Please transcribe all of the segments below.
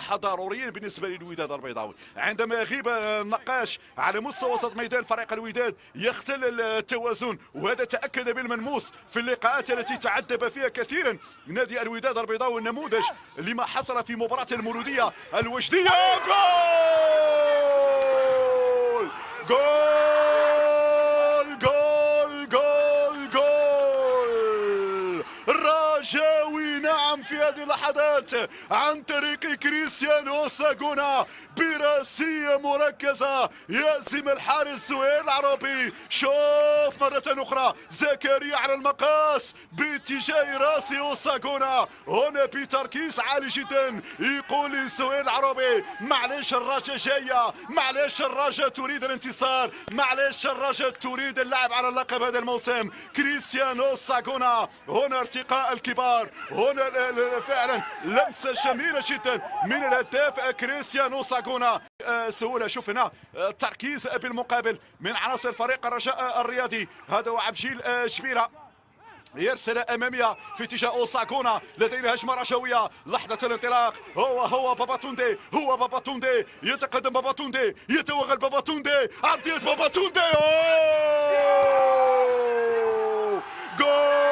أصبح ضروريا بالنسبة للوداد البيضاوي. عندما يغيب النقاش على مستوى وسط ميدان فريق الوداد يختل التوازن، وهذا تأكد بالملموس في اللقاءات التي تعذب فيها كثيرا نادي الوداد البيضاوي. النموذج لما حصل في مباراة المولودية الوجدية. جول جول جول جول الرجاوي نعم في هذه اللحظات عن طريق كريستيانو ساغونا براسية مركزة يهزم الحارس زهير العربي. شوف مرة أخرى زكريا على المقاس باتجاه راسي وساغونا هنا بتركيز عالي جدا. يقول لزهير العربي معليش الرجاء جاية، معليش الرجاء تريد الانتصار، معليش الرجاء تريد اللعب على اللقب هذا الموسم. كريستيانو ساغونا هنا ارتقاء الكبار، هنا فعلا لمسة جميلة جدا من الهداف كريستيانو ساغونا. سهولة. شوف هنا تركيز بالمقابل من عناصر فريق الرجاء الرياضي. هذا هو عبجيل شبيرة يرسل اماميه في اتجاه اوساغونا. لدينا هجمه رجويه. لحظه الانطلاق. هو باباتوندي، هو باباتوندي يتقدم، باباتوندي يتوغل، باباتوندي عرضيه باباتوندي. جول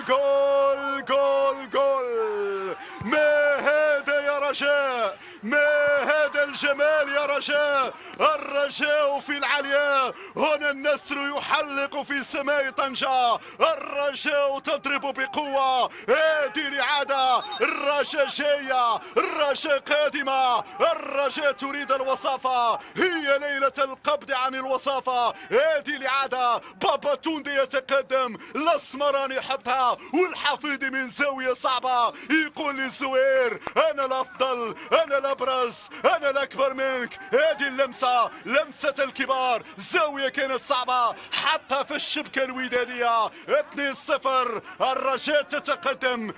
جول جول جول. ما هذا يا رجاء، ما هذا الجمال يا رجاء. الرجاء في العليا. هنا النسر يحلق في سماء طنجة. الرجاء تضرب بقوة. هذه الإعادة. الرجاء جاية، الرجاء قادمة، الرجاء تريد الوصافة. هي ليلة القبض عن الوصافة. هذه الإعادة. باباتوندي يتقدم، الأسمراني يحطها والحفيظي من زاوية صعبة يقول للزوير أنا الأفضل، أنا الأبرز، أنا الأكبر منك. هذه اللمسة لمسة الكبار. زاوية كانت صعبة حتى في الشبكة الودادية. 2-0 الرجاء تتقدم.